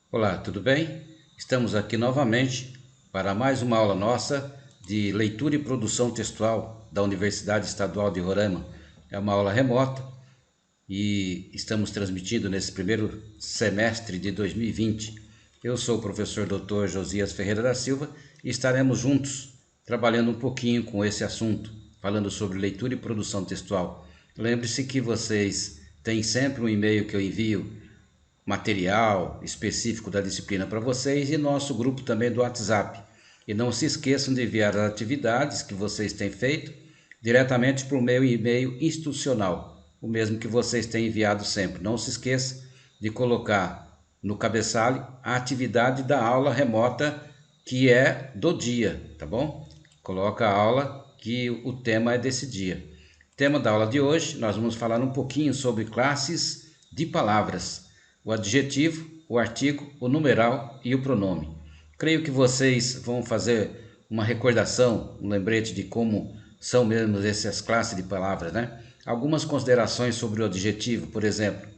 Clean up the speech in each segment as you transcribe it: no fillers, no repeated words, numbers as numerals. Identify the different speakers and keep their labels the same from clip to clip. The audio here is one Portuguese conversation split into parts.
Speaker 1: Olá, tudo bem? Estamos aqui novamente para mais uma aula nossa de leitura e produção textual da Universidade Estadual de Roraima. É uma aula remota e estamos transmitindo nesse primeiro semestre de 2020. Eu sou o professor Dr. Josias Ferreira da Silva e estaremos juntos trabalhando um pouquinho com esse assunto, falando sobre leitura e produção textual. Lembre-se que vocês têm sempre um e-mail que eu envio material específico da disciplina para vocês e nosso grupo também do WhatsApp. E não se esqueçam de enviar as atividades que vocês têm feito diretamente para o meu e-mail institucional, o mesmo que vocês têm enviado sempre. Não se esqueça de colocar no cabeçalho a atividade da aula remota que é do dia, tá bom? Coloca a aula que o tema é desse dia. Tema da aula de hoje, nós vamos falar um pouquinho sobre classes de palavras, o adjetivo, o artigo, o numeral e o pronome. Creio que vocês vão fazer uma recordação, um lembrete de como são mesmo essas classes de palavras, né? Algumas considerações sobre o adjetivo, por exemplo,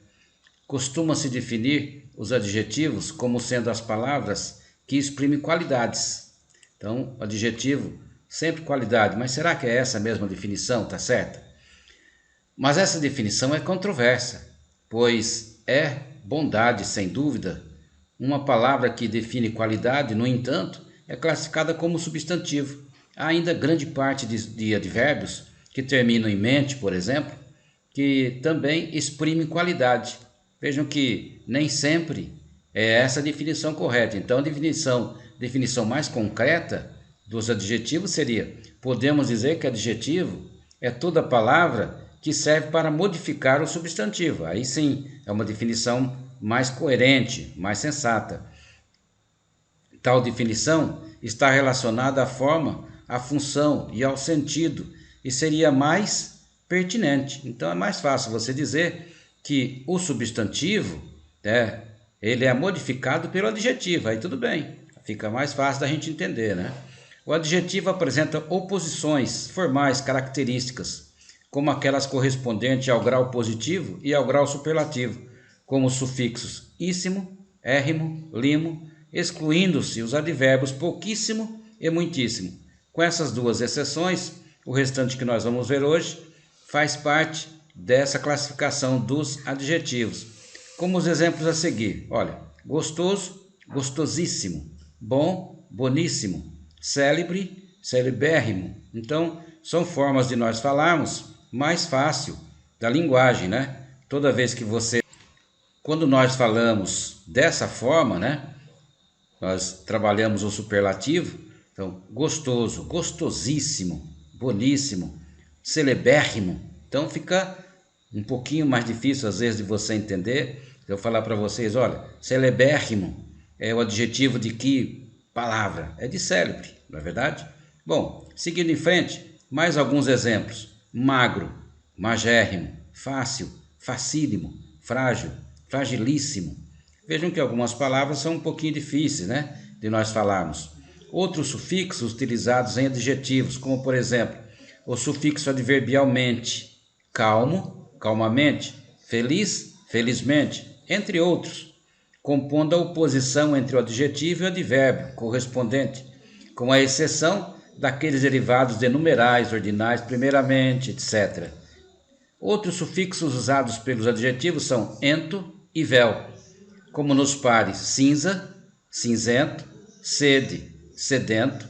Speaker 1: costuma-se definir os adjetivos como sendo as palavras que exprimem qualidades. Então, adjetivo, sempre qualidade, mas será que é essa a mesma definição, tá certa? Mas essa definição é controversa, pois é bondade, sem dúvida. Uma palavra que define qualidade, no entanto, é classificada como substantivo. Há ainda grande parte de advérbios que terminam em mente, por exemplo, que também exprimem qualidade. Vejam que nem sempre é essa a definição correta. Então, a definição mais concreta dos adjetivos seria: podemos dizer que adjetivo é toda palavra que serve para modificar o substantivo. Aí sim, é uma definição mais coerente, mais sensata. Tal definição está relacionada à forma, à função e ao sentido e seria mais pertinente. Então é mais fácil você dizer que o substantivo, ele é modificado pelo adjetivo. Aí tudo bem, fica mais fácil da gente entender, né? O adjetivo apresenta oposições formais características, como aquelas correspondentes ao grau positivo e ao grau superlativo, como os sufixos íssimo, érrimo, limo, excluindo-se os advérbios pouquíssimo e muitíssimo. Com essas duas exceções, o restante que nós vamos ver hoje faz parte dessa classificação dos adjetivos. Como os exemplos a seguir, olha, gostoso, gostosíssimo, bom, boníssimo, célebre, celebérrimo. Então, são formas de nós falarmos mais fácil da linguagem, né? Toda vez que quando nós falamos dessa forma, né? Nós trabalhamos o superlativo, então gostoso, gostosíssimo, boníssimo, celebérrimo. Então fica um pouquinho mais difícil às vezes de você entender. Eu falar para vocês, olha, celebérrimo é o adjetivo de que palavra? É de célebre, não é verdade? Bom, seguindo em frente, mais alguns exemplos. Magro, magérrimo, fácil, facílimo, frágil, fragilíssimo. Vejam que algumas palavras são um pouquinho difíceis, né, de nós falarmos. Outros sufixos utilizados em adjetivos, como por exemplo, o sufixo adverbialmente, calmo, calmamente, feliz, felizmente, entre outros, compondo a oposição entre o adjetivo e o advérbio correspondente, com a exceção daqueles derivados de numerais, ordinais, primeiramente, etc. Outros sufixos usados pelos adjetivos são ento e vel, como nos pares cinza, cinzento, sede, sedento,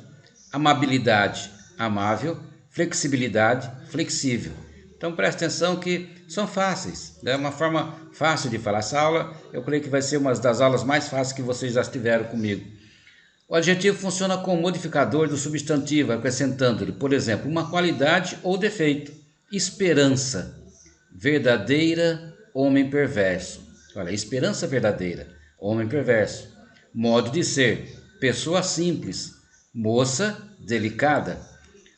Speaker 1: amabilidade, amável, flexibilidade, flexível. Então preste atenção que são fáceis, é uma forma fácil de falar. Essa aula eu creio que vai ser uma das aulas mais fáceis que vocês já tiveram comigo. O adjetivo funciona como modificador do substantivo, acrescentando-lhe, por exemplo, uma qualidade ou defeito. Esperança, verdadeira, homem perverso. Olha, esperança verdadeira, homem perverso. Modo de ser, pessoa simples, moça delicada.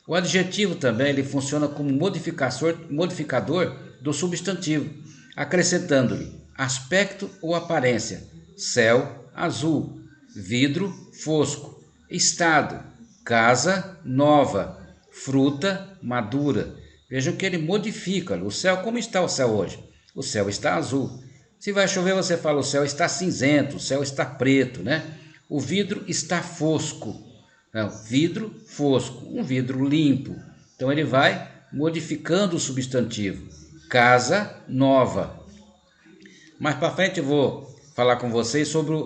Speaker 1: O adjetivo também ele funciona como modificador do substantivo, acrescentando-lhe aspecto ou aparência, céu azul, vidro fosco, estado, casa nova, fruta madura. Vejam que ele modifica o céu. Como está o céu hoje? O céu está azul. Se vai chover, você fala o céu está cinzento, o céu está preto, né? O vidro está fosco. Não, vidro fosco, um vidro limpo. Então ele vai modificando o substantivo. Casa nova. Mais para frente eu vou falar com vocês sobre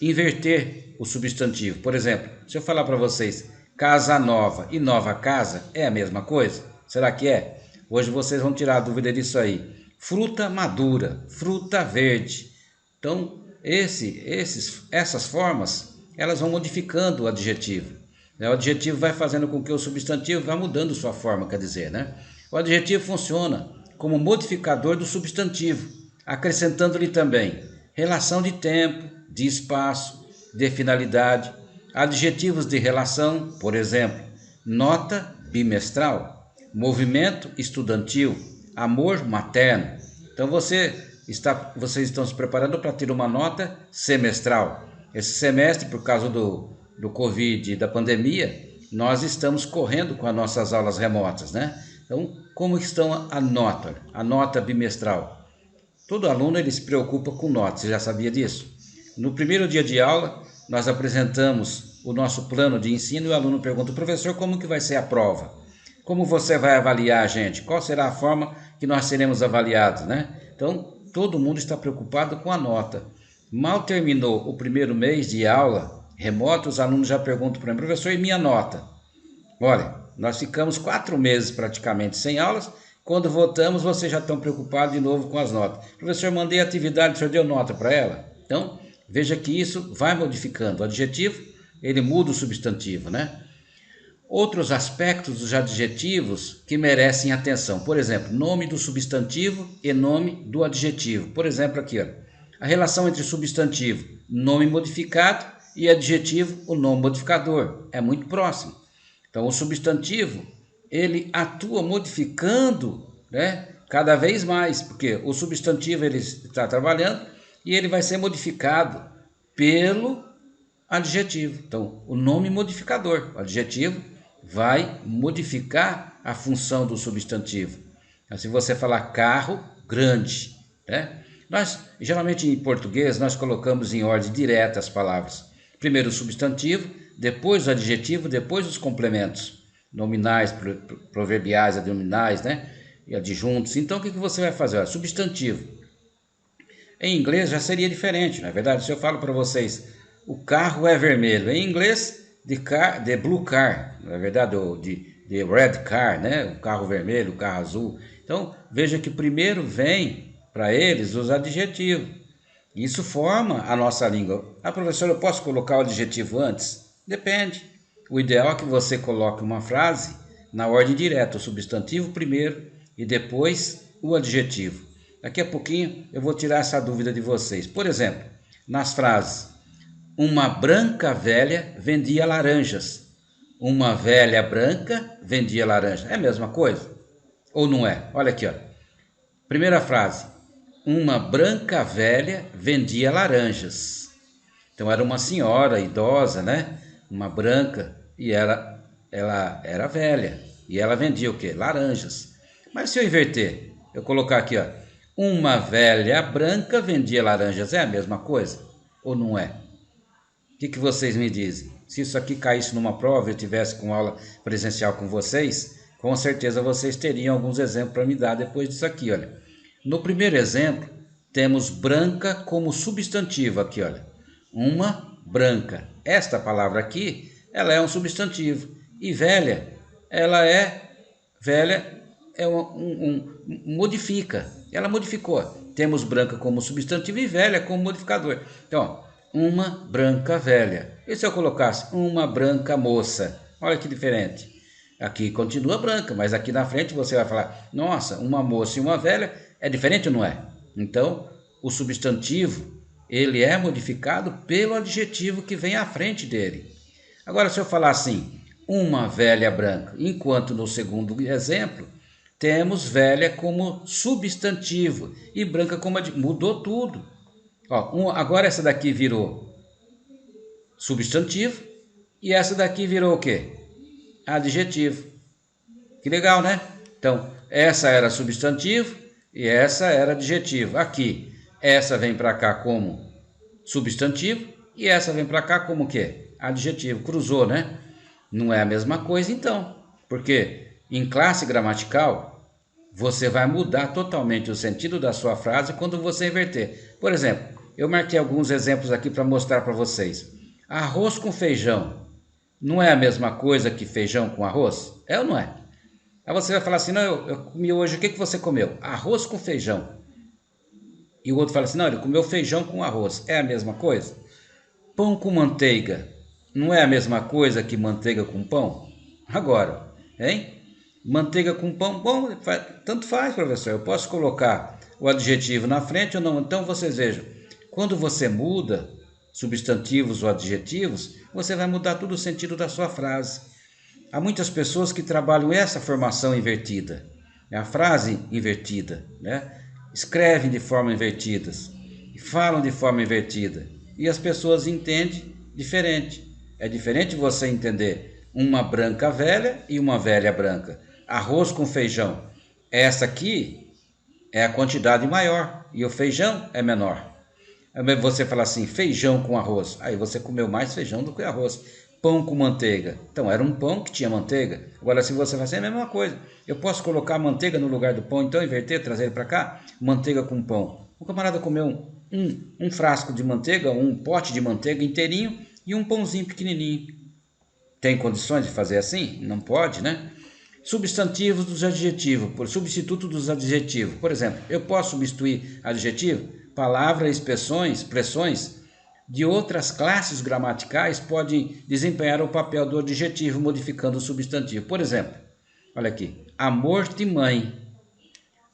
Speaker 1: inverter o substantivo. Por exemplo, se eu falar para vocês casa nova e nova casa, é a mesma coisa? Será que é? Hoje vocês vão tirar a dúvida disso aí. Fruta madura, fruta verde. Então, essas formas, elas vão modificando o adjetivo. O adjetivo vai fazendo com que o substantivo vá mudando sua forma, quer dizer, né? O adjetivo funciona como modificador do substantivo, acrescentando-lhe também relação de tempo, de espaço, de finalidade, adjetivos de relação, por exemplo, nota bimestral, movimento estudantil, amor materno. Então vocês estão se preparando para ter uma nota semestral. Esse semestre, por causa do Covid e da pandemia, nós estamos correndo com as nossas aulas remotas, né? Então, como estão a nota bimestral? Todo aluno ele se preocupa com notas, você já sabia disso? No primeiro dia de aula, nós apresentamos o nosso plano de ensino e o aluno pergunta, professor, como que vai ser a prova? Como você vai avaliar a gente? Qual será a forma que nós seremos avaliados, né? Então, todo mundo está preocupado com a nota. Mal terminou o primeiro mês de aula remota, os alunos já perguntam para mim, professor, e minha nota? Olha, nós ficamos 4 meses praticamente sem aulas, quando voltamos vocês já estão preocupados de novo com as notas. Professor, mandei a atividade, o senhor deu nota para ela? Então, veja que isso vai modificando. O adjetivo, ele muda o substantivo, né? Outros aspectos dos adjetivos que merecem atenção. Por exemplo, nome do substantivo e nome do adjetivo. Por exemplo, aqui, ó, a relação entre substantivo, nome modificado, e adjetivo, o nome modificador. É muito próximo. Então, o substantivo, ele atua modificando, né, cada vez mais, porque o substantivo ele está trabalhando e ele vai ser modificado pelo adjetivo. Então, o nome modificador, o adjetivo, vai modificar a função do substantivo. Então, se você falar carro grande, né? Nós, geralmente em português, nós colocamos em ordem direta as palavras. Primeiro o substantivo, depois o adjetivo, depois os complementos, nominais, proverbiais, adnominais, né? E adjuntos. Então, o que você vai fazer? Olha, substantivo. Em inglês já seria diferente, não é verdade? Se eu falo para vocês, o carro é vermelho. Em inglês, the blue car, na verdade, de red car, né? O carro vermelho, o carro azul. Então, veja que primeiro vem para eles os adjetivos. Isso forma a nossa língua. Ah, professor, eu posso colocar o adjetivo antes? Depende. O ideal é que você coloque uma frase na ordem direta, o substantivo primeiro e depois o adjetivo. Daqui a pouquinho eu vou tirar essa dúvida de vocês. Por exemplo, nas frases, uma branca velha vendia laranjas. Uma velha branca vendia laranjas. É a mesma coisa? Ou não é? Olha aqui, ó. Primeira frase. Uma branca velha vendia laranjas. Então era uma senhora idosa, né? Uma branca, e ela era velha. E ela vendia o quê? Laranjas. Mas se eu inverter, eu colocar aqui, ó. Uma velha branca vendia laranjas. É a mesma coisa? Ou não é? O que vocês me dizem? Se isso aqui caísse numa prova e eu tivesse com aula presencial com vocês, com certeza vocês teriam alguns exemplos para me dar depois disso aqui, olha. No primeiro exemplo, temos branca como substantivo aqui, olha. Uma branca. Esta palavra aqui, ela é um substantivo. E velha, modifica. Ela modificou. Temos branca como substantivo e velha como modificador. Então, uma branca velha. E se eu colocasse uma branca moça? Olha que diferente. Aqui continua branca, mas aqui na frente você vai falar, nossa, uma moça e uma velha, é diferente ou não é? Então, o substantivo, ele é modificado pelo adjetivo que vem à frente dele. Agora, se eu falar assim, uma velha branca, enquanto no segundo exemplo, temos velha como substantivo e branca como adjetivo. Mudou tudo. Ó, agora essa daqui virou substantivo e essa daqui virou o quê? Adjetivo. Que legal, né? Então, essa era substantivo e essa era adjetivo. Aqui, essa vem para cá como substantivo e essa vem para cá como o quê? Adjetivo. Cruzou, né? Não é a mesma coisa então, porque em classe gramatical você vai mudar totalmente o sentido da sua frase quando você inverter. Por exemplo, eu marquei alguns exemplos aqui para mostrar para vocês. Arroz com feijão não é a mesma coisa que feijão com arroz? É ou não é? Aí você vai falar assim, não, eu comi hoje, o que você comeu? Arroz com feijão. E o outro fala assim, não, ele comeu feijão com arroz. É a mesma coisa? Pão com manteiga não é a mesma coisa que manteiga com pão? Agora, hein? Manteiga com pão, bom, tanto faz, professor. Eu posso colocar o adjetivo na frente ou não. Então vocês vejam, quando você muda substantivos ou adjetivos, você vai mudar todo o sentido da sua frase. Há muitas pessoas que trabalham essa formação invertida, a frase invertida, né? Escrevem de forma invertida, falam de forma invertida, e as pessoas entendem diferente. É diferente você entender uma branca velha e uma velha branca. Arroz com feijão. Essa aqui é a quantidade maior e o feijão é menor. Você fala assim, feijão com arroz. Aí você comeu mais feijão do que arroz. Pão com manteiga. Então era um pão que tinha manteiga. Agora se você fazer é a mesma coisa. Eu posso colocar manteiga no lugar do pão, então inverter, trazer ele para cá, manteiga com pão. O camarada comeu um frasco de manteiga, um pote de manteiga inteirinho e um pãozinho pequenininho. Tem condições de fazer assim? Não pode, né? Substantivos dos adjetivos, por substituto dos adjetivos. Por exemplo, eu posso substituir adjetivo, palavras, expressões de outras classes gramaticais podem desempenhar o papel do adjetivo modificando o substantivo. Por exemplo, olha aqui, amor de mãe,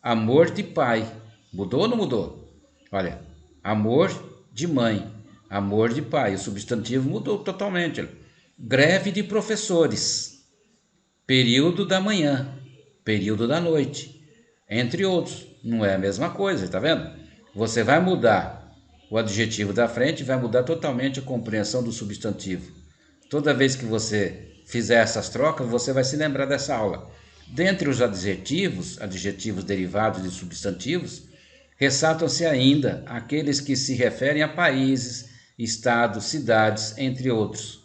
Speaker 1: amor de pai. Mudou ou não mudou? Olha, amor de mãe, amor de pai. O substantivo mudou totalmente. Greve de professores, período da manhã, período da noite, entre outros. Não é a mesma coisa, tá vendo? Você vai mudar o adjetivo da frente, vai mudar totalmente a compreensão do substantivo. Toda vez que você fizer essas trocas, você vai se lembrar dessa aula. Dentre os adjetivos derivados de substantivos, ressaltam-se ainda aqueles que se referem a países, estados, cidades, entre outros.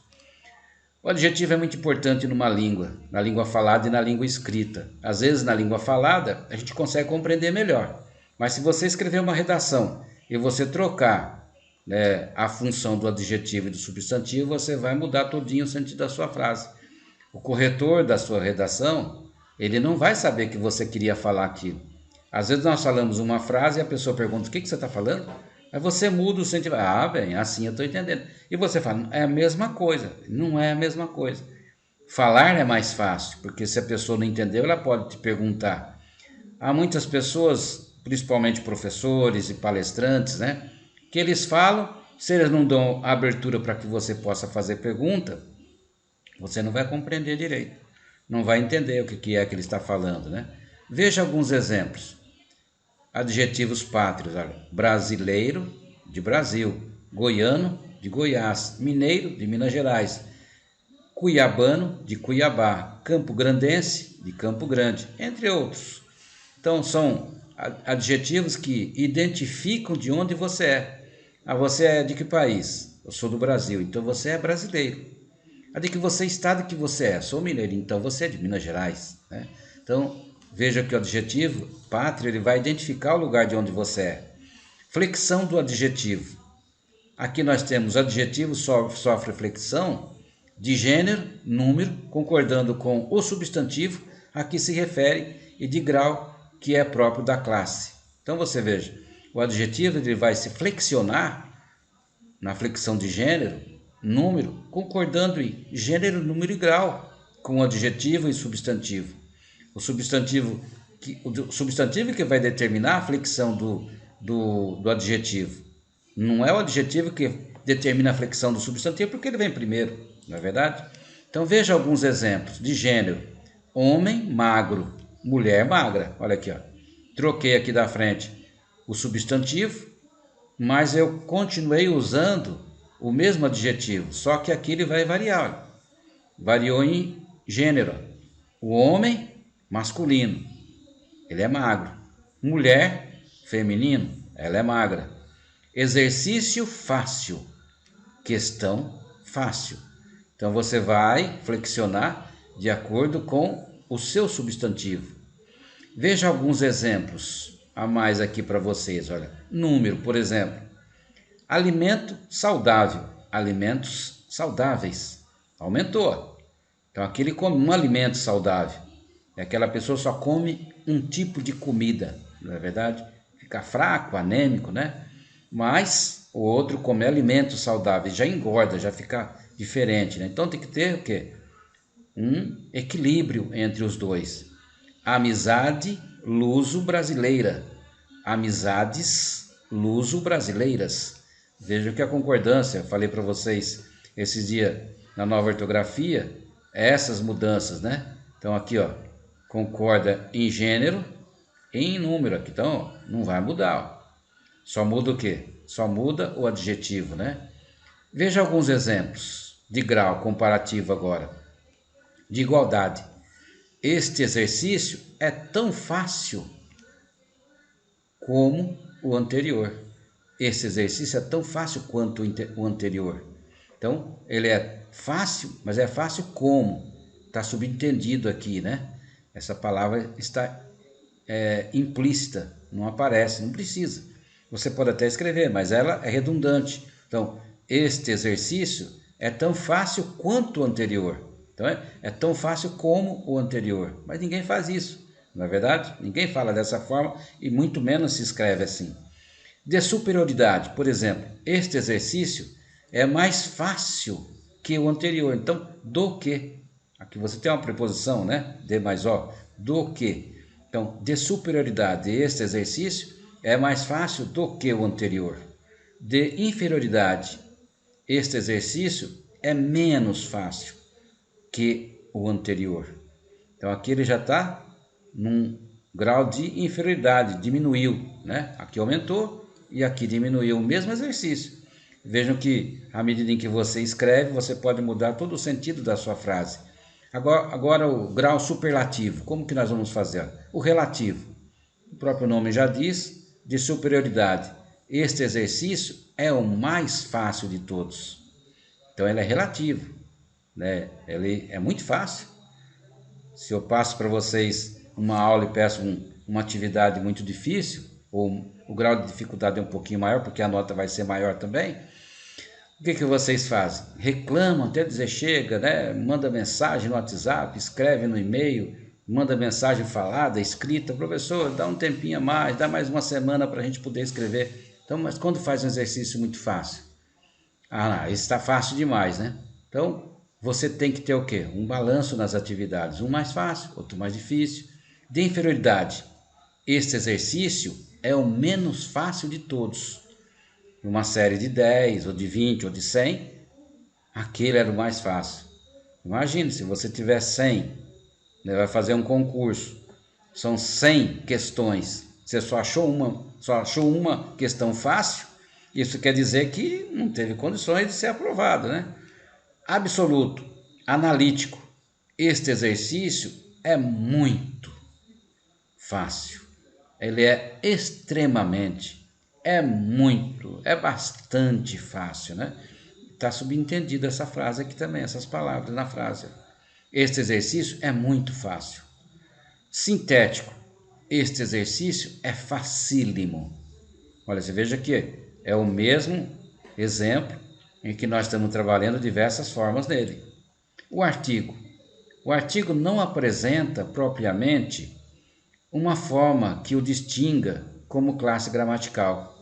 Speaker 1: O adjetivo é muito importante numa língua, na língua falada e na língua escrita. Às vezes, na língua falada, a gente consegue compreender melhor. Mas se você escrever uma redação e você trocar, né, a função do adjetivo e do substantivo, você vai mudar todinho o sentido da sua frase. O corretor da sua redação, ele não vai saber que você queria falar aquilo. Às vezes nós falamos uma frase e a pessoa pergunta, o que você está falando? Aí você muda o sentido, bem, assim eu estou entendendo. E você fala, é a mesma coisa. Não é a mesma coisa. Falar é mais fácil, porque se a pessoa não entendeu, ela pode te perguntar. Há muitas pessoas, principalmente professores e palestrantes, né, que eles falam, se eles não dão abertura para que você possa fazer pergunta, você não vai compreender direito. Não vai entender o que é que ele está falando, né? Veja alguns exemplos. Adjetivos pátrios, olha, brasileiro, de Brasil, goiano, de Goiás, mineiro, de Minas Gerais, cuiabano, de Cuiabá, campograndense, de Campo Grande, entre outros. Então, são adjetivos que identificam de onde você é. Você é de que país? Eu sou do Brasil, então você é brasileiro. De que você estado que você é? Sou mineiro, então você é de Minas Gerais, né? Então, veja que o adjetivo pátrio ele vai identificar o lugar de onde você é. Flexão do adjetivo. Aqui nós temos adjetivo sofre flexão de gênero, número, concordando com o substantivo a que se refere e de grau que é próprio da classe. Então você veja, o adjetivo ele vai se flexionar na flexão de gênero, número, concordando em gênero, número e grau com o adjetivo e substantivo. O substantivo que vai determinar a flexão do adjetivo. Não é o adjetivo que determina a flexão do substantivo, porque ele vem primeiro, não é verdade? Então veja alguns exemplos de gênero. Homem magro, mulher magra. Olha aqui, ó. Troquei aqui da frente o substantivo, mas eu continuei usando o mesmo adjetivo, só que aqui ele vai variar. Olha. Variou em gênero. O homem masculino, ele é magro. Mulher, feminino, ela é magra. Exercício fácil, questão fácil. Então você vai flexionar de acordo com o seu substantivo. Veja alguns exemplos a mais aqui para vocês. Olha, número, por exemplo. Alimento saudável, alimentos saudáveis. Aumentou. Então aqui ele come um alimento saudável. E aquela pessoa só come um tipo de comida, não é verdade? Fica fraco, anêmico, né? Mas o outro come alimentos saudáveis, já engorda, já fica diferente, né? Então tem que ter o quê? Um equilíbrio entre os dois. Amizade luso-brasileira. Amizades luso-brasileiras. Vejam que a concordância, falei para vocês esses dias na nova ortografia, essas mudanças, né? Então aqui, ó, concorda em gênero e em número aqui. Então, ó, não vai mudar, ó. Só muda o quê? Só muda o adjetivo, né? Veja alguns exemplos de grau comparativo agora. De igualdade. Este exercício é tão fácil como o anterior. Esse exercício é tão fácil quanto o anterior. Então, ele é fácil, mas é fácil como? Está subentendido aqui, né? Essa palavra está implícita, não aparece, não precisa. Você pode até escrever, mas ela é redundante. Então, este exercício é tão fácil quanto o anterior. Então, é tão fácil como o anterior. Mas ninguém faz isso, não é verdade? Ninguém fala dessa forma e muito menos se escreve assim. De superioridade, por exemplo, este exercício é mais fácil que o anterior. Então, do que. Aqui você tem uma preposição, né? De mais ó. Do que. Então, de superioridade, este exercício é mais fácil do que o anterior. De inferioridade, este exercício é menos fácil que o anterior. Então, aqui ele já está num grau de inferioridade, diminuiu, né? Aqui aumentou e aqui diminuiu o mesmo exercício. Vejam que, à medida em que você escreve, você pode mudar todo o sentido da sua frase. Agora o grau superlativo, como que nós vamos fazer? O relativo, o próprio nome já diz, de superioridade. Este exercício é o mais fácil de todos. Então ele é relativo, né? Ele é muito fácil. Se eu passo para vocês uma aula e peço uma atividade muito difícil, ou o grau de dificuldade é um pouquinho maior, porque a nota vai ser maior também, o que vocês fazem? Reclamam até dizer chega, né? Manda mensagem no WhatsApp, escreve no e-mail, manda mensagem falada, escrita, professor, dá um tempinho a mais, dá mais uma semana para a gente poder escrever. Então, mas quando faz um exercício muito fácil? Ah, isso está fácil demais, né? Então, você tem que ter o quê? Um balanço nas atividades, um mais fácil, outro mais difícil. De inferioridade, este exercício é o menos fácil de todos. Numa série de 10, ou de 20, ou de 100, aquele era o mais fácil. Imagine, se você tiver 100, né, vai fazer um concurso, são 100 questões, você só achou uma questão fácil, isso quer dizer que não teve condições de ser aprovado, né? Absoluto, analítico, este exercício é muito fácil, ele é extremamente, é muito, é bastante fácil, né? Está subentendida essa frase aqui também, essas palavras na frase. Este exercício é muito fácil. Sintético, este exercício é facílimo. Olha, você veja que é o mesmo exemplo em que nós estamos trabalhando diversas formas nele. O artigo não apresenta propriamente uma forma que o distinga como classe gramatical,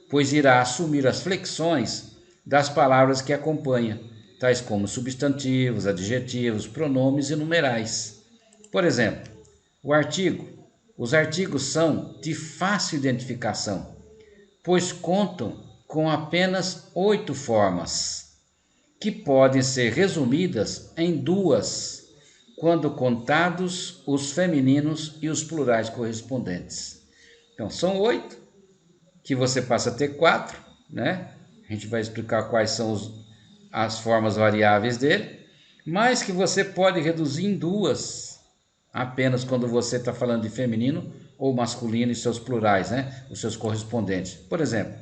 Speaker 1: pois irá assumir as flexões das palavras que acompanham, tais como substantivos, adjetivos, pronomes e numerais. Por exemplo, os artigos são de fácil identificação, pois contam com apenas 8 formas, que podem ser resumidas em 2, quando contados os femininos e os plurais correspondentes. Então, são 8, que você passa a ter 4, né? A gente vai explicar quais são as formas variáveis dele, mas que você pode reduzir em 2, apenas quando você está falando de feminino ou masculino e seus plurais, né? Os seus correspondentes. Por exemplo,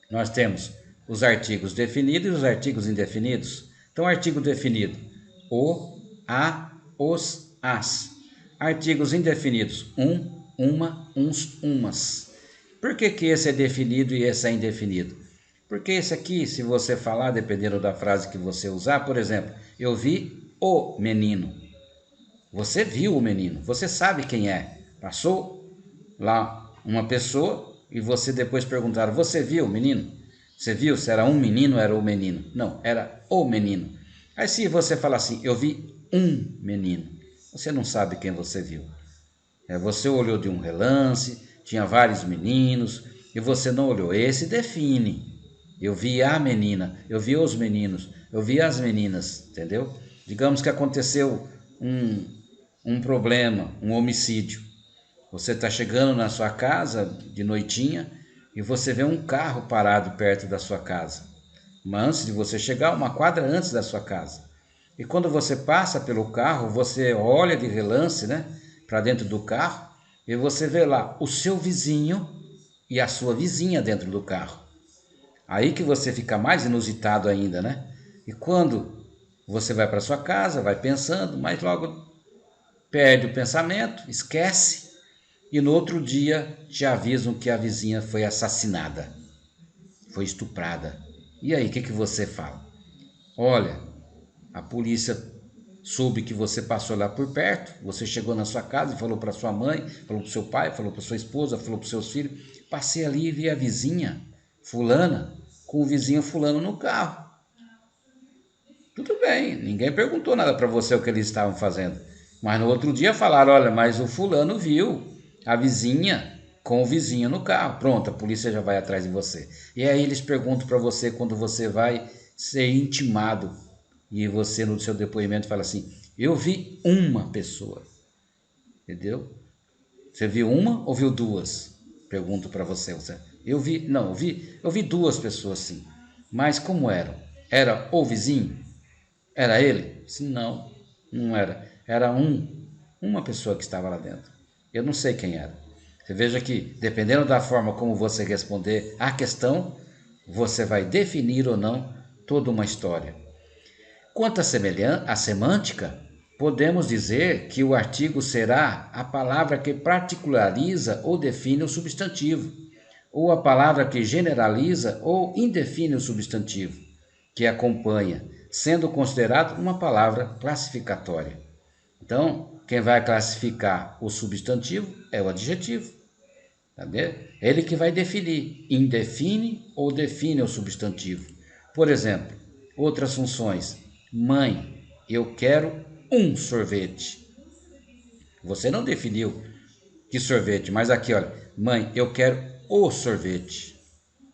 Speaker 1: Nós temos os artigos definidos e os artigos indefinidos. Então, artigo definido: o, a, os, as. Artigos indefinidos: uma, uns, umas. Por que esse é definido e esse é indefinido? Porque esse aqui, se você falar, dependendo da frase que você usar, por exemplo, eu vi o menino. Você viu o menino, você sabe quem é. Passou lá uma pessoa e você depois perguntaram: você viu o menino? Você viu se era um menino ou era o menino? Não, era o menino. Aí se você falar assim: eu vi um menino, você não sabe quem você viu. Você olhou de um relance, tinha vários meninos e você não olhou. Esse define. Eu vi a menina, eu vi os meninos, eu vi as meninas, entendeu? Digamos que aconteceu um problema, um homicídio. Você está chegando na sua casa de noitinha e você vê um carro parado perto da sua casa. Mas antes de você chegar, uma quadra antes da sua casa. E quando você passa pelo carro, você olha de relance, né, para dentro do carro e você vê lá o seu vizinho e a sua vizinha dentro do carro. Aí que você fica mais inusitado ainda, né? E quando você vai para sua casa, vai pensando, mas logo perde o pensamento, esquece, e no outro dia te avisam que a vizinha foi assassinada, foi estuprada. E aí, o que você fala? Olha, a polícia soube que você passou lá por perto, você chegou na sua casa e falou para sua mãe, falou para o seu pai, falou para sua esposa, falou para os seus filhos, passei ali e vi a vizinha fulana com o vizinho fulano no carro. Tudo bem, ninguém perguntou nada para você o que eles estavam fazendo. Mas no outro dia falaram: olha, mas o fulano viu a vizinha com o vizinho no carro. Pronto, a polícia já vai atrás de você. E aí eles perguntam para você quando você vai ser intimado. E você no seu depoimento fala assim: eu vi uma pessoa. Entendeu? Você viu uma ou viu duas? Pergunto para você. Eu vi duas pessoas sim. Mas como eram? Era o vizinho? Era ele? Não, não era. Era uma pessoa que estava lá dentro. Eu não sei quem era. Você veja que, dependendo da forma como você responder à questão, você vai definir ou não toda uma história. Quanto à semântica, podemos dizer que o artigo será a palavra que particulariza ou define o substantivo, ou a palavra que generaliza ou indefine o substantivo, que acompanha, sendo considerado uma palavra classificatória. Então, quem vai classificar o substantivo é o adjetivo. Tá vendo? Ele que vai definir, indefine ou define o substantivo. Por exemplo, outras funções. Mãe, eu quero um sorvete. Você não definiu que sorvete, mas aqui, olha, mãe, eu quero o sorvete.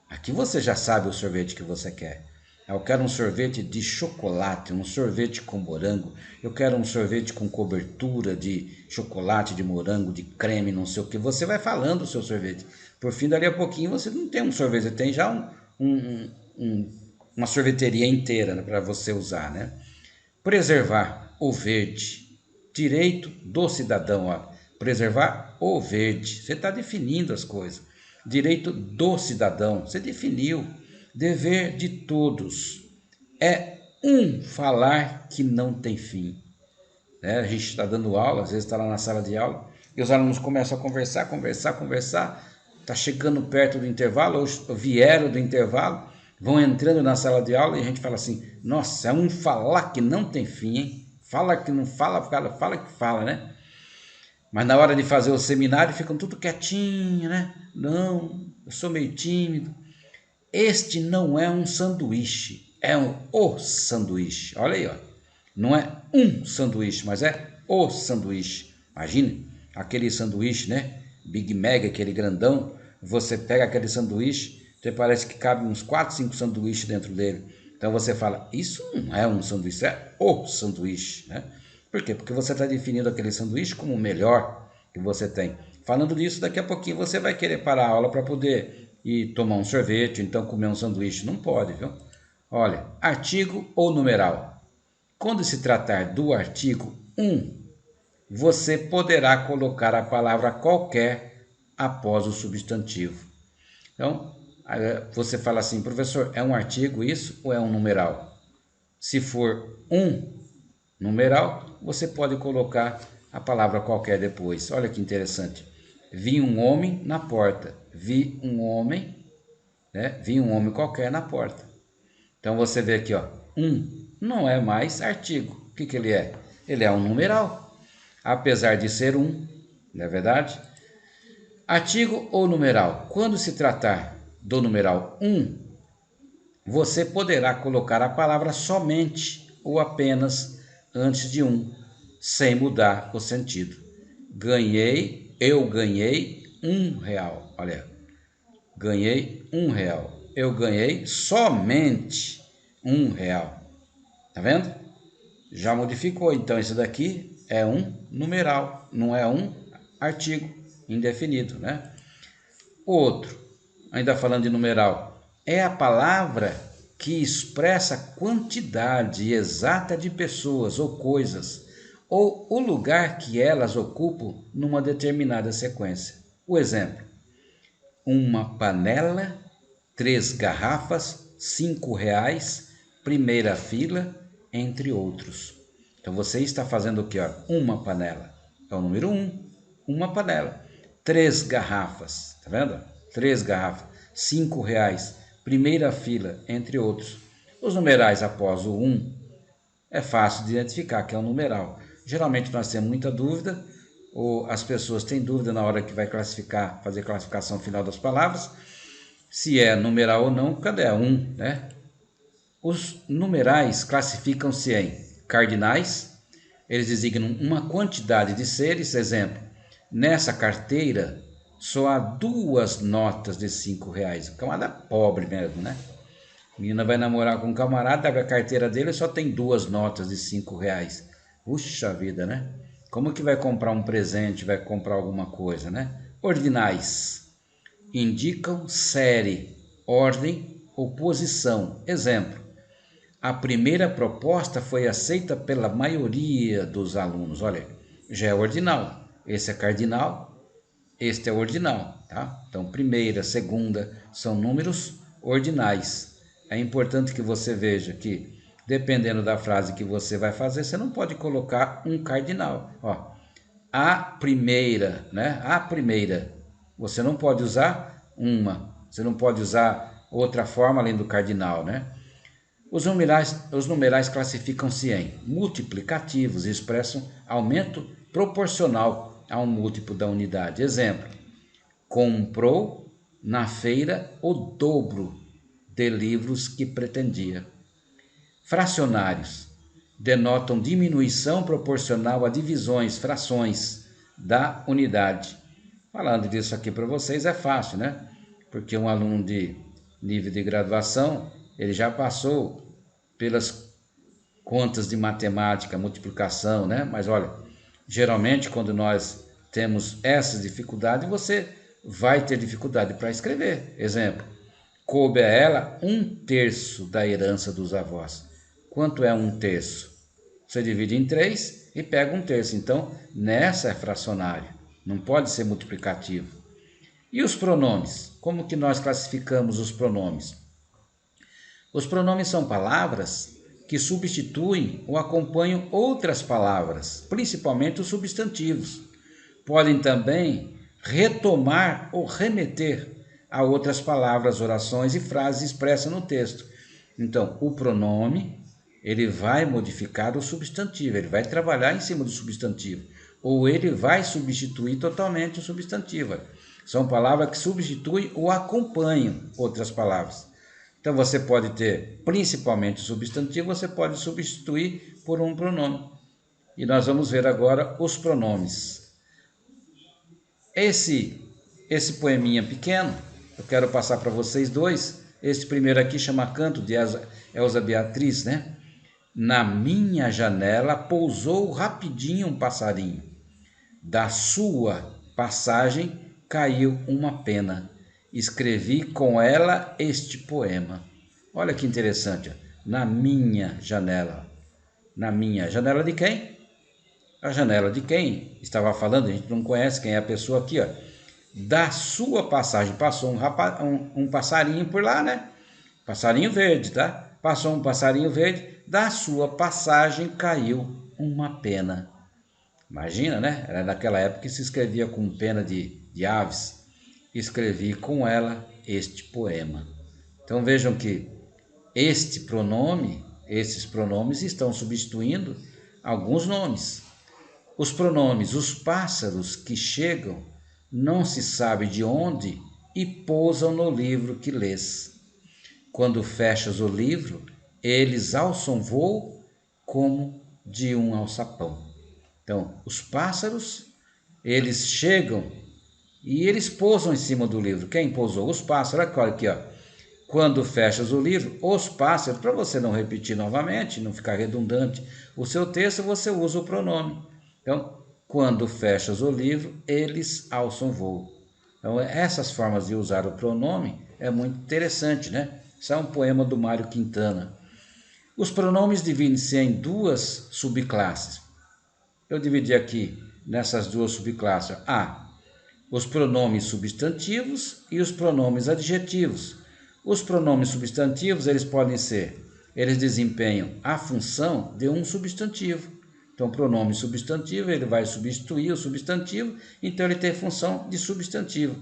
Speaker 1: Aqui você já sabe o sorvete que você quer. Eu quero um sorvete de chocolate, um sorvete com morango. Eu quero um sorvete com cobertura de chocolate, de morango, de creme, não sei o que. Você vai falando o seu sorvete. Por fim, dali a pouquinho você não tem um sorvete, você tem já uma sorveteria inteira, né, para você usar, né? Preservar o verde. Direito do cidadão, ó. Preservar o verde. Você está definindo as coisas. Direito do cidadão. Você definiu. Dever de todos. É um falar que não tem fim. A gente está dando aula, às vezes está lá na sala de aula, e os alunos começam a conversar. Está chegando perto do intervalo, ou vieram do intervalo, vão entrando na sala de aula e a gente fala assim: nossa, é um falar que não tem fim, hein? Fala que não fala, fala que fala, né? Mas na hora de fazer o seminário ficam tudo quietinho, né? Não, eu sou meio tímido. Este não é um sanduíche, é o sanduíche. Olha aí, ó. Não é um sanduíche, mas é o sanduíche. Imagine aquele sanduíche, né? Big Mac, aquele grandão. Você pega aquele sanduíche, você parece que cabe uns 4, 5 sanduíches dentro dele. Então você fala: isso não é um sanduíche, é o sanduíche, né? Por quê? Porque você está definindo aquele sanduíche como o melhor que você tem. Falando disso, daqui a pouquinho você vai querer parar a aula para poder ir tomar um sorvete, então comer um sanduíche. Não pode, viu? Olha, artigo ou numeral. Quando se tratar do artigo você poderá colocar a palavra qualquer após o substantivo. Então, Aí você fala assim, professor, é um artigo isso ou é um numeral? Se for um numeral, você pode colocar a palavra qualquer depois. Olha que interessante. Vi um homem na porta. Vi um homem, né? Vi um homem qualquer na porta. Então você vê aqui, ó, um não é mais artigo. O que ele é? Ele é um numeral, apesar de ser um, não é verdade? Artigo ou numeral? Quando se tratar do numeral um, você poderá colocar a palavra somente ou apenas antes de um, sem mudar o sentido. Eu ganhei R$ 1. Olha, ganhei R$ 1. Eu ganhei somente R$ 1. Tá vendo? Já modificou, então isso daqui é um numeral, não é um artigo indefinido, né? Outro, ainda falando de numeral, é a palavra que expressa a quantidade exata de pessoas ou coisas, ou o lugar que elas ocupam numa determinada sequência. O exemplo, uma panela, 3 garrafas, R$ 5, primeira fila, entre outros. Então você está fazendo o que? Uma panela, é o número 1, uma panela. 3 garrafas, tá vendo? 3 garrafas, R$ 5, primeira fila, entre outros. Os numerais após o 1 é fácil de identificar que é um numeral. Geralmente nós temos muita dúvida, ou as pessoas têm dúvida na hora que vai classificar, fazer a classificação final das palavras, se é numeral ou não, cadê? É 1, né? Os numerais classificam-se em cardinais, eles designam uma quantidade de seres, exemplo, nessa carteira só há 2 notas de R$ 5, o camarada pobre mesmo, né? A menina vai namorar com um camarada, abre a carteira dele só tem 2 notas de R$ 5. Puxa vida, né? Como que vai comprar um presente, vai comprar alguma coisa, né? Ordinais indicam série, ordem ou posição. Exemplo, a primeira proposta foi aceita pela maioria dos alunos. Olha, já é ordinal. Esse é cardinal, este é ordinal, tá? Então, primeira, segunda são números ordinais. É importante que você veja que, dependendo da frase que você vai fazer, você não pode colocar um cardinal. Ó, a primeira, né? A primeira. Você não pode usar uma. Você não pode usar outra forma além do cardinal, né? Os numerais classificam-se em multiplicativos e expressam aumento proporcional a um múltiplo da unidade. Exemplo, comprou na feira o dobro de livros que pretendia. Fracionários denotam diminuição proporcional a divisões, frações da unidade. Falando disso aqui para vocês é fácil, né? Porque um aluno de nível de graduação, ele já passou pelas contas de matemática, multiplicação, né? Mas olha, geralmente quando nós temos essas dificuldades, você vai ter dificuldade para escrever. Exemplo, coube a ela 1/3 da herança dos avós. Quanto é 1/3? Você divide em 3 e pega 1/3. Então, nessa é fracionário, não pode ser multiplicativo. E os pronomes? Como que nós classificamos os pronomes? Os pronomes são palavras que substituem ou acompanham outras palavras, principalmente os substantivos. Podem também retomar ou remeter a outras palavras, orações e frases expressas no texto. Então, o pronome, ele vai modificar o substantivo, ele vai trabalhar em cima do substantivo, ou ele vai substituir totalmente o substantivo. São palavras que substituem ou acompanham outras palavras. Então você pode ter principalmente o substantivo, você pode substituir por um pronome. E nós vamos ver agora os pronomes. Esse poeminha pequeno, eu quero passar para vocês dois. Esse primeiro aqui chama Canto, de Elza Beatriz, né? Na minha janela pousou rapidinho um passarinho. Da sua passagem caiu uma pena. Escrevi com ela este poema. Olha que interessante. Na minha janela. Na minha janela de quem? A janela de quem estava falando, a gente não conhece quem é a pessoa aqui, ó. da sua passagem. Passou um passarinho por lá, né? Passarinho verde, tá? Passou um passarinho verde, da sua passagem caiu uma pena. Imagina, né? Era naquela época que se escrevia com pena de aves. Escrevi com ela este poema. Então vejam que esses pronomes estão substituindo alguns nomes. Os pronomes, os pássaros que chegam, não se sabe de onde, e pousam no livro que lês. Quando fechas o livro, eles alçam voo como de um alçapão. Então, os pássaros, eles chegam e eles pousam em cima do livro. Quem pousou? Os pássaros. Olha aqui, ó. Quando fechas o livro, os pássaros, para você não repetir novamente, não ficar redundante o seu texto, você usa o pronome. Então, quando fechas o livro, eles alçam voo. Então, essas formas de usar o pronome é muito interessante, né? Isso é um poema do Mário Quintana. Os pronomes dividem-se em duas subclasses. Eu dividi aqui nessas duas subclasses. Os pronomes substantivos e os pronomes adjetivos. Os pronomes substantivos, eles desempenham a função de um substantivo. Então, o pronome substantivo, ele vai substituir o substantivo, então ele tem função de substantivo.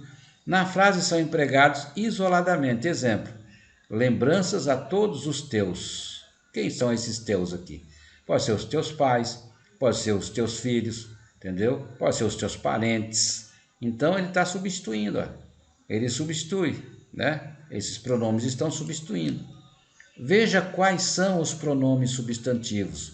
Speaker 1: Na frase são empregados isoladamente. Exemplo: lembranças a todos os teus. Quem são esses teus aqui? Pode ser os teus pais, pode ser os teus filhos, entendeu? Pode ser os teus parentes. Então, ele está substituindo, ó. Ele substitui, né? Esses pronomes estão substituindo. Veja quais são os pronomes substantivos.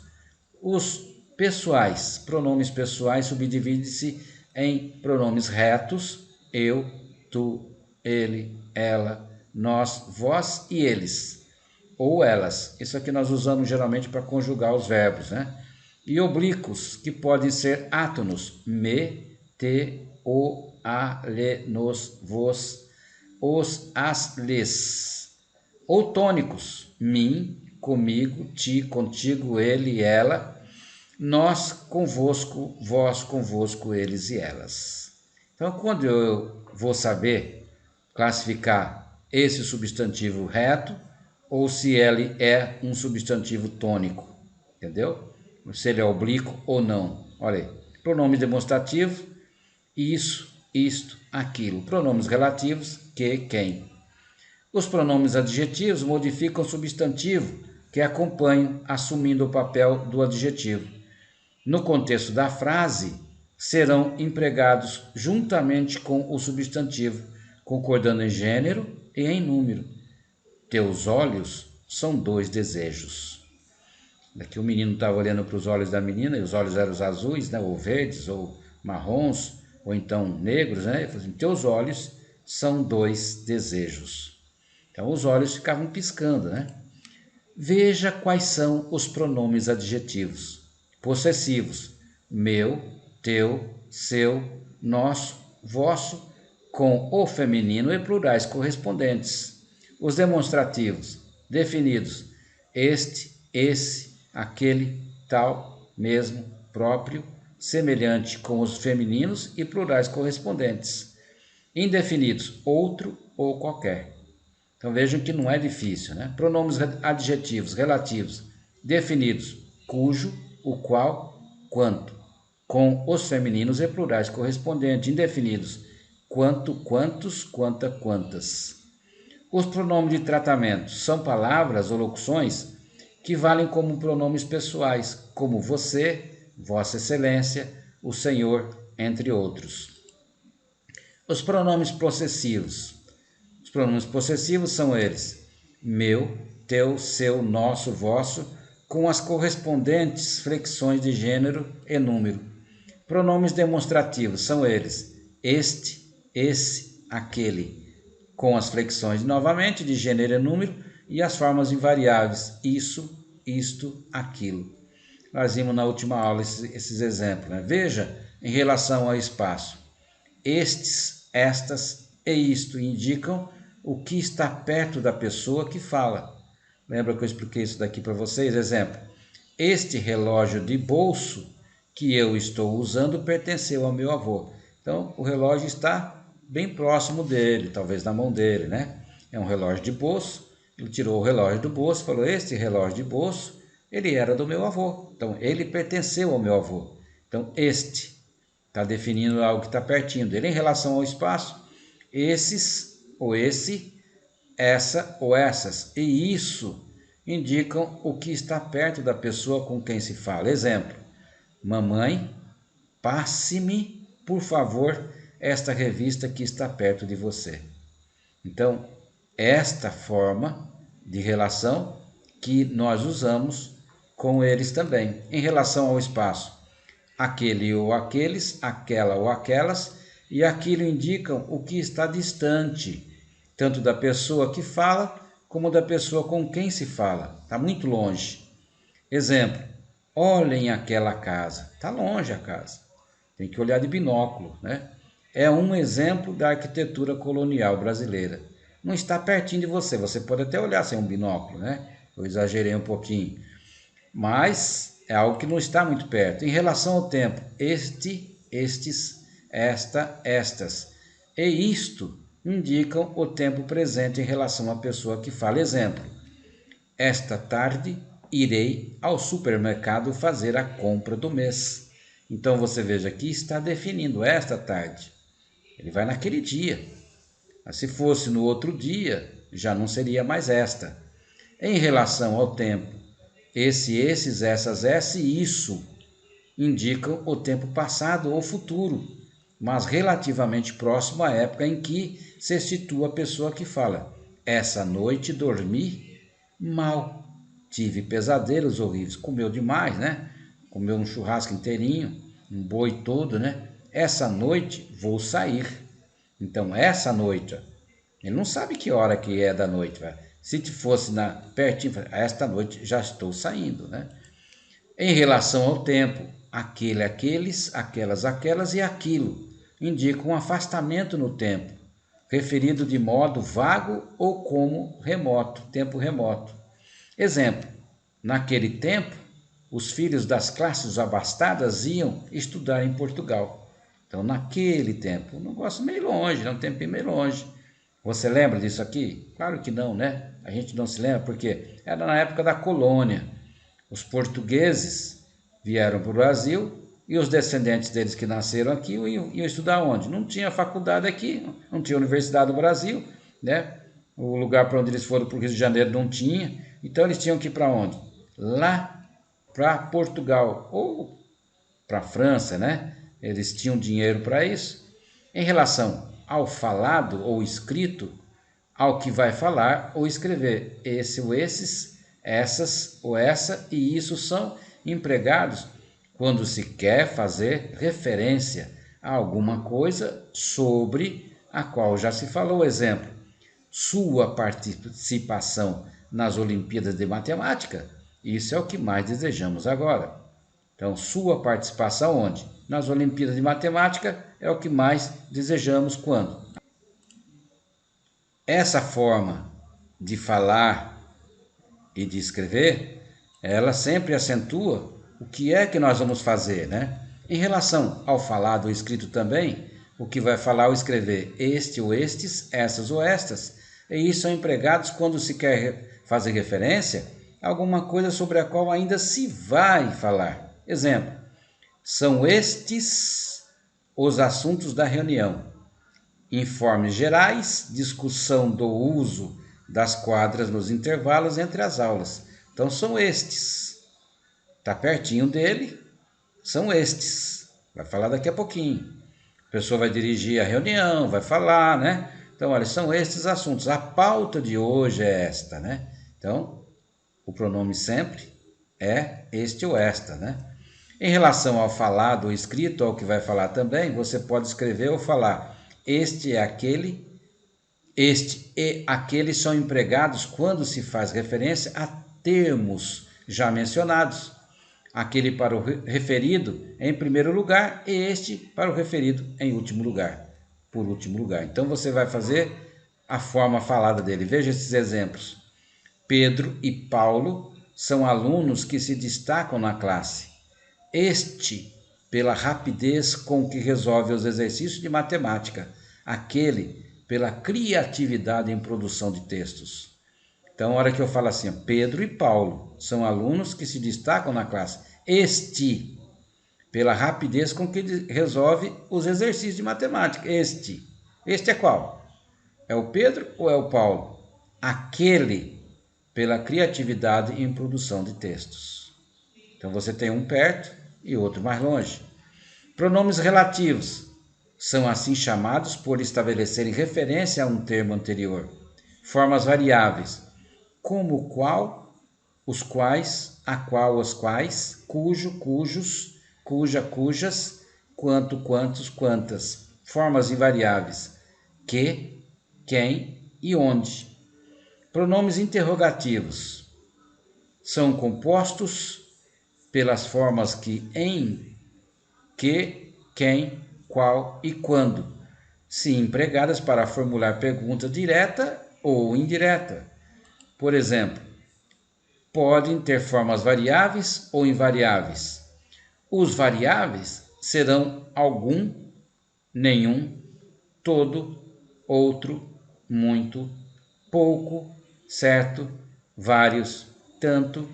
Speaker 1: Os pessoais, pronomes pessoais subdividem-se em pronomes retos: eu, tu, ele, ela, nós, vós e eles, ou elas. Isso aqui nós usamos geralmente para conjugar os verbos, né? E oblíquos, que podem ser átonos: me, te, o, a, le, nos, vos, os, as, les. Ou tônicos: mim, comigo, ti, contigo, ele, ela, nós, convosco, vós, convosco, eles e elas. Então, quando eu vou saber classificar esse substantivo reto, ou se ele é um substantivo tônico, entendeu? Se ele é oblíquo ou não. Olha aí, pronome demonstrativo: isso, isto, aquilo. Pronomes relativos: que, quem. Os pronomes adjetivos modificam o substantivo que acompanham, assumindo o papel do adjetivo. No contexto da frase, serão empregados juntamente com o substantivo, concordando em gênero e em número. Teus olhos são dois desejos. Aqui o menino estava olhando para os olhos da menina, e os olhos eram os azuis, né, ou verdes, ou marrons, ou então negros, né? Ele falou assim: teus olhos são dois desejos. Então os olhos ficavam piscando, né? Veja quais são os pronomes adjetivos. Possessivos: meu, teu, seu, nosso, vosso, com o feminino e plurais correspondentes. Os demonstrativos: definidos: este, esse, aquele, tal, mesmo, próprio, semelhante, com os femininos e plurais correspondentes. Indefinidos: outro ou qualquer. Então vejam que não é difícil, né? Pronomes adjetivos relativos: definidos: cujo, o qual, quanto, com os femininos e plurais correspondentes. Indefinidos: quanto, quantos, quanta, quantas. Os pronomes de tratamento são palavras ou locuções que valem como pronomes pessoais, como você, vossa excelência, o senhor, entre outros. Os pronomes possessivos. Os pronomes possessivos são eles: meu, teu, seu, nosso, vosso, com as correspondentes flexões de gênero e número. Pronomes demonstrativos são eles: este, esse, aquele, com as flexões novamente de gênero e número e as formas invariáveis: isso, isto, aquilo. Nós vimos na última aula esses exemplos, né? Veja em relação ao espaço: estes, estas e isto indicam o que está perto da pessoa que fala. Lembra que eu expliquei isso daqui para vocês? Exemplo: este relógio de bolso que eu estou usando pertenceu ao meu avô. Então, o relógio está bem próximo dele, talvez na mão dele, né? É um relógio de bolso, ele tirou o relógio do bolso, falou, este relógio de bolso, ele era do meu avô, então ele pertenceu ao meu avô. Então este está definindo algo que está pertinho dele. Em relação ao espaço, esses ou esse, essa ou essas, e isso indicam o que está perto da pessoa com quem se fala. Exemplo, mamãe, passe-me, por favor, esta revista que está perto de você. Então, esta forma de relação que nós usamos com eles também. Em relação ao espaço, aquele ou aqueles, aquela ou aquelas, e aquilo indicam o que está distante, tanto da pessoa que fala, como da pessoa com quem se fala. Está muito longe. Exemplo, olhem aquela casa. Está longe a casa. Tem que olhar de binóculo, né? É um exemplo da arquitetura colonial brasileira. Não está pertinho de você. Você pode até olhar sem um binóculo, né? Eu exagerei um pouquinho. Mas é algo que não está muito perto. Em relação ao tempo, este, estes, esta, estas. E isto indicam o tempo presente em relação à pessoa que fala. Exemplo, esta tarde irei ao supermercado fazer a compra do mês. Então você veja que está definindo esta tarde. Ele vai naquele dia. Mas se fosse no outro dia, já não seria mais esta. Em relação ao tempo, esse, esses, essas, essa e isso indicam o tempo passado ou futuro, mas relativamente próximo à época em que se situa a pessoa que fala. Essa noite dormi mal, tive pesadelos horríveis, comeu demais, né? Comeu um churrasco inteirinho, um boi todo, né? Essa noite vou sair. Então, essa noite, ele não sabe que hora que é da noite, vai. Se fosse pertinho, esta noite já estou saindo, né? Em relação ao tempo, aquele, aqueles, aquelas, aquelas e aquilo indicam um afastamento no tempo, referido de modo vago ou como remoto, tempo remoto. Exemplo, naquele tempo, os filhos das classes abastadas iam estudar em Portugal. Então, naquele tempo, um negócio meio longe, um tempinho meio longe. Você lembra disso aqui? Claro que não, né? A gente não se lembra porque era na época da colônia. Os portugueses vieram para o Brasil e os descendentes deles que nasceram aqui iam estudar onde? Não tinha faculdade aqui, não tinha Universidade do Brasil, né? O lugar para onde eles foram para o Rio de Janeiro não tinha. Então eles tinham que ir para onde? Lá para Portugal ou para a França, né? Eles tinham dinheiro para isso. Em relação ao falado ou escrito, ao que vai falar ou escrever, esse ou esses, essas ou essa e isso são empregados quando se quer fazer referência a alguma coisa sobre a qual já se falou. Exemplo, sua participação nas Olimpíadas de Matemática, isso é o que mais desejamos agora. Então, sua participação onde? Nas Olimpíadas de Matemática é o que mais desejamos quando? Essa forma de falar e de escrever, ela sempre acentua o que é que nós vamos fazer, né? Em relação ao falado ou escrito também, o que vai falar ou escrever, este ou estes, essas ou estas, e isso são empregados quando se quer fazer referência a alguma coisa sobre a qual ainda se vai falar. Exemplo, são estes os assuntos da reunião. Informes gerais, discussão do uso das quadras nos intervalos entre as aulas. Então são estes. Está pertinho dele, são estes. Vai falar daqui a pouquinho. A pessoa vai dirigir a reunião, vai falar, né? Então, olha, são estes assuntos. A pauta de hoje é esta, né? Então, o pronome sempre é este ou esta, né? Em relação ao falado ou escrito, ao que vai falar também, você pode escrever ou falar este é aquele, este e aquele são empregados quando se faz referência a termos já mencionados. Aquele para o referido em primeiro lugar e este para o referido em último lugar, por último lugar. Então você vai fazer a forma falada dele. Veja esses exemplos. Pedro e Paulo são alunos que se destacam na classe. Este, pela rapidez com que resolve os exercícios de matemática. aquele pela criatividade em produção de textos. Então, a hora que eu falo assim, Pedro e Paulo são alunos que se destacam na classe. Este, pela rapidez com que ele resolve os exercícios de matemática. Este é qual? É o Pedro ou é o Paulo? Aquele, pela criatividade em produção de textos. Então, você tem um perto e outro mais longe. Pronomes relativos são assim chamados por estabelecerem referência a um termo anterior. Formas variáveis, como o qual, os quais, a qual, os quais, cujo, cujos, cuja, cujas, quanto, quantos, quantas. Formas invariáveis, que, quem e onde. Pronomes interrogativos são compostos pelas formas que, em, que, quem, qual e quando, se empregadas para formular pergunta direta ou indireta. Por exemplo, podem ter formas variáveis ou invariáveis. Os variáveis serão algum, nenhum, todo, outro, muito, pouco, certo, vários, tanto,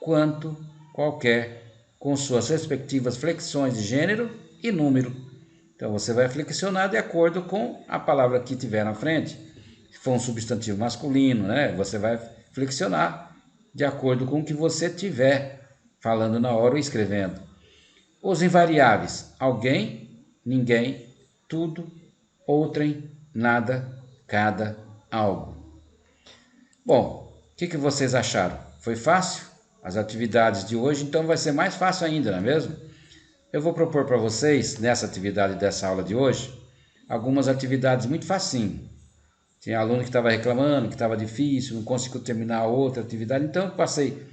Speaker 1: quanto, qualquer, com suas respectivas flexões de gênero e número. Então você vai flexionar de acordo com a palavra que tiver na frente. Se for um substantivo masculino, né, você vai flexionar de acordo com o que você tiver falando na hora ou escrevendo. Os invariáveis: alguém, ninguém, tudo, outrem, nada, cada, algo. Bom, o que vocês acharam? Foi fácil? As atividades de hoje, então vai ser mais fácil ainda, não é mesmo? Eu vou propor para vocês, nessa atividade dessa aula de hoje, algumas atividades muito facinho. Tinha aluno que estava reclamando, que estava difícil, não conseguiu terminar outra atividade, então eu passei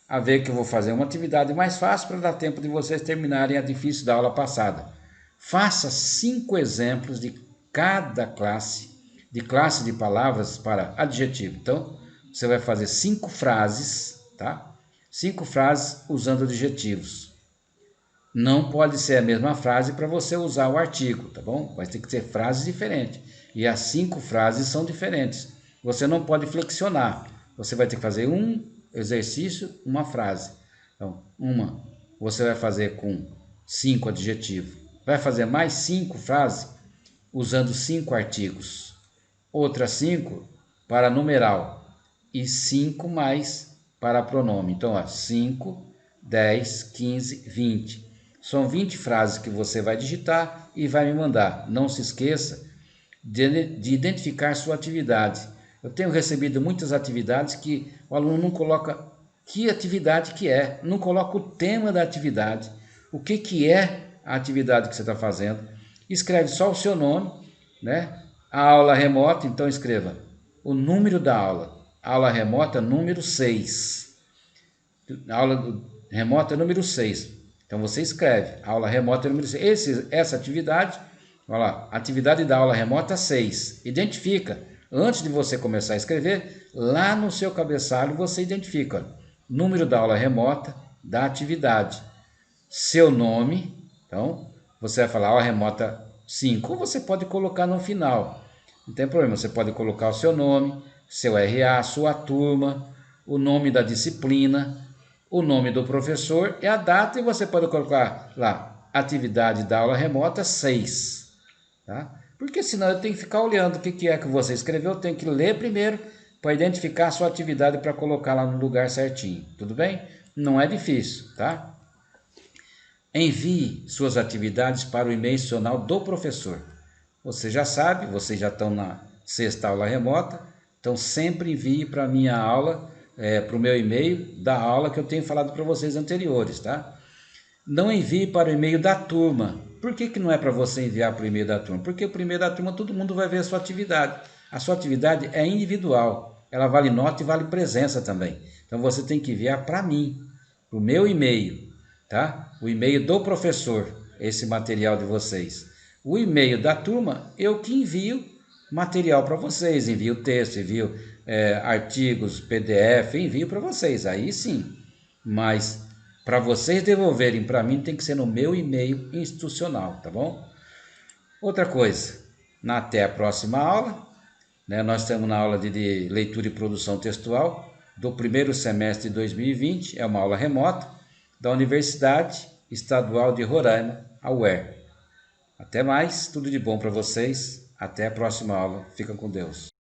Speaker 1: a ver que eu vou fazer uma atividade mais fácil para dar tempo de vocês terminarem a difícil da aula passada. Faça 5 exemplos de cada classe de palavras para adjetivo. Então, você vai fazer 5 frases, tá? 5 frases usando adjetivos. Não pode ser a mesma frase para você usar o artigo, tá bom? Vai ter que ser frases diferentes. E as 5 frases são diferentes. Você não pode flexionar. Você vai ter que fazer um exercício, uma frase. Então, uma você vai fazer com 5 adjetivos. Vai fazer mais 5 frases usando 5 artigos. Outras 5 para numeral. E 5 mais para pronome. Então, 5, 10, 15, 20. São 20 frases que você vai digitar e vai me mandar. Não se esqueça de identificar sua atividade. Eu tenho recebido muitas atividades que o aluno não coloca que atividade que é, não coloca o tema da atividade, o que é a atividade que você está fazendo. Escreve só o seu nome, né? A aula remota, então escreva o número da aula. Aula remota número 6. Aula remota número 6. Então você escreve aula remota número 6. Essa atividade, olha lá, atividade da aula remota 6. Identifica. Antes de você começar a escrever, lá no seu cabeçalho você identifica número da aula remota, da atividade, seu nome. Então você vai falar aula remota 5, ou você pode colocar no final. Não tem problema, você pode colocar o seu nome, seu RA, sua turma, o nome da disciplina, o nome do professor e a data, e você pode colocar lá, atividade da aula remota 6, tá? Porque senão eu tenho que ficar olhando o que é que você escreveu, eu tenho que ler primeiro para identificar a sua atividade para colocar lá no lugar certinho, tudo bem? Não é difícil, tá? Envie suas atividades para o e-mail institucional do professor. Você já sabe, vocês já estão na 6ª aula remota, então sempre envie para a minha aula, para o meu e-mail da aula que eu tenho falado para vocês anteriores, tá? Não envie para o e-mail da turma. Por que não é para você enviar para o e-mail da turma? Porque o e-mail da turma todo mundo vai ver a sua atividade. A sua atividade é individual, ela vale nota e vale presença também. Então você tem que enviar para mim, para o meu e-mail, tá? O e-mail do professor, esse material de vocês. O e-mail da turma, eu que envio material para vocês, envio texto, envio artigos, PDF, envio para vocês, aí sim. Mas para vocês devolverem para mim tem que ser no meu e-mail institucional, tá bom? Outra coisa, Até a próxima aula. Nós estamos na aula de leitura e produção textual do primeiro semestre de 2020. É uma aula remota da Universidade Estadual de Roraima, a UER. Até mais, tudo de bom para vocês. Até a próxima aula. Fica com Deus.